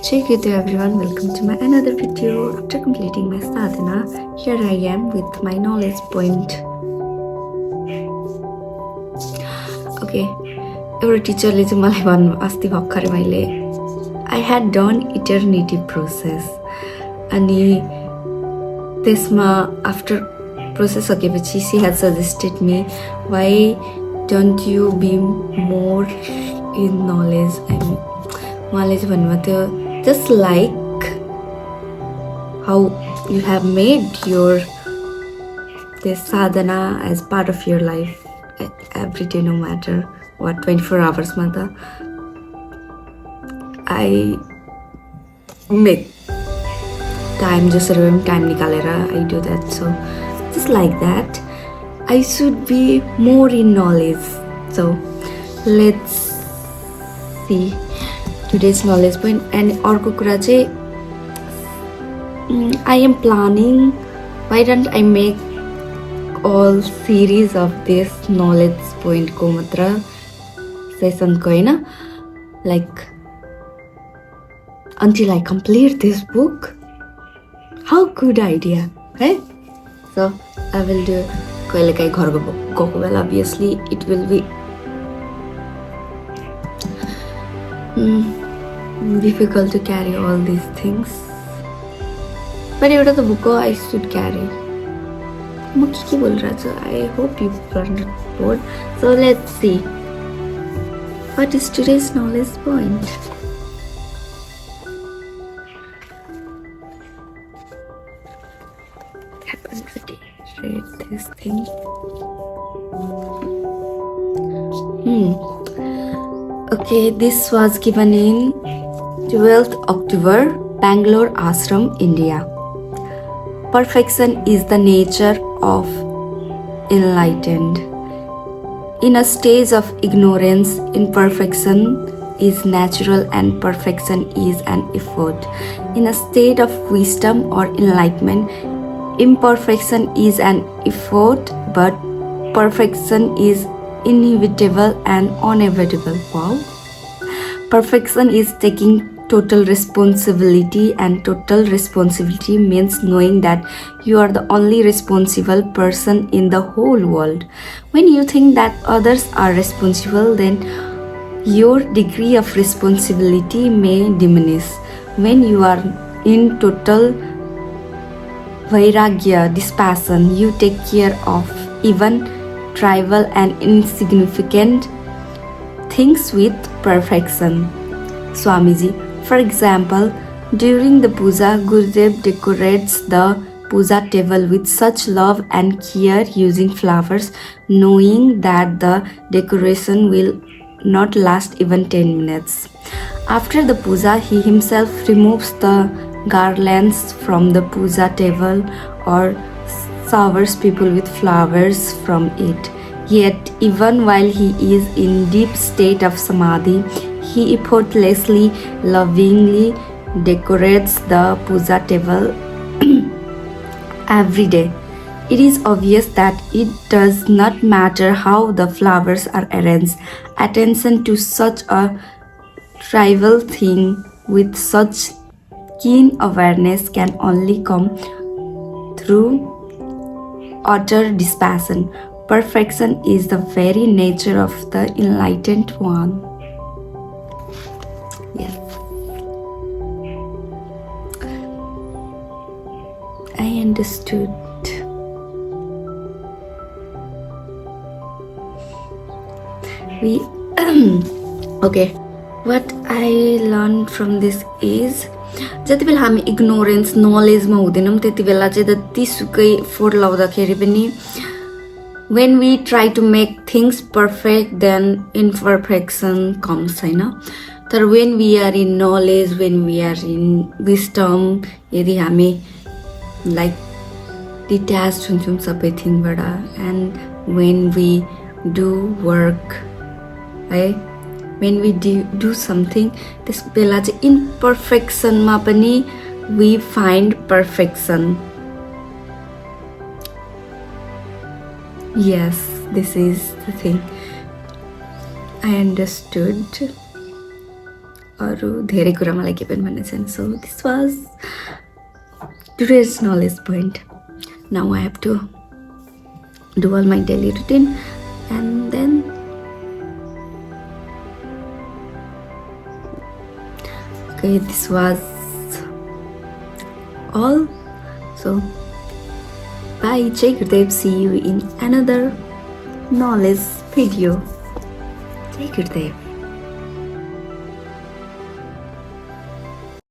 Jai Guru everyone, welcome to my another video. After completing my sadhana, here I am with my knowledge point. Okay, our teacher ले चाहिँ मलाई भन्नु अस्ति भर्खरै मैले I had done eternity process अनि त्यसमा after process सकेपछि she had suggested me why don't you be more in knowledge and उहाँले चाहिँ भन्नुभएको थियो just like how you have made your this sadhana as part of your life every day, no matter what, 24 hours ma ta I make time, just time nikalera I do that. So just like that I should be more in knowledge. So let's see today's knowledge point. And अर्को कुरा चाहिँ I am planning, why don't I make all series of this knowledge point को मात्र session को हैन, like until I complete this book. How good idea, है? So I will do कहिलेकाहीँ घर गएको बेला obviously it will be difficult to carry all these things, but एउटा त book I should carry. म के बोल रहा छु? I hope you are not bored. So let's see what is today's knowledge point. I have already read this thing. Okay, this was given in 12th October, Bangalore Ashram, India. Perfection is the nature of enlightened. In a stage of ignorance, imperfection is natural and perfection is an effort. In a state of wisdom or enlightenment, imperfection is an effort, but perfection is inevitable and unavoidable. Wow. Perfection is taking total responsibility, and total responsibility means knowing that you are the only responsible person in the whole world. When you think that others are responsible, then your degree of responsibility may diminish. When you are in total vairagya, dispassion, you take care of even trivial and insignificant things with perfection. Swamiji, for example, during the puja, Gurudev decorates the puja table with such love and care using flowers, knowing that the decoration will not last even 10 minutes. After the puja, he himself removes the garlands from the puja table or showers people with flowers from it. Yet, even while he is in deep state of samadhi, he effortlessly, lovingly decorates the puja table every day. It is obvious that it does not matter how the flowers are arranged. Attention to such a trivial thing with such keen awareness can only come through utter dispassion. Perfection is the very nature of the enlightened one. Yes. I understood. We okay. What I learned from this is जति बेला हामी ignorance नलेजमा हुँदैनौँ त्यति बेला चाहिँ जतिसुकै four लाउँदाखेरि पनि when we try to make things perfect, then imperfection comes, हैन? तर when we are in knowledge, when we are in wisdom, यदि हामी like detached हुन्छौँ सबै थिङबाट, and when we do work, है, when we do something, त्यस बेला चाहिँ imperfectionमा पनि we find perfection. Yes, this is the thing. I understood. अरू धेरै कुरा मलाई के पनि भन्ने छैन. So this was today's knowledge point. Now I have to do all my daily routine and then okay, this was all. So bye, Jai Gurudev. See you in another knowledge video. Jai Gurudev.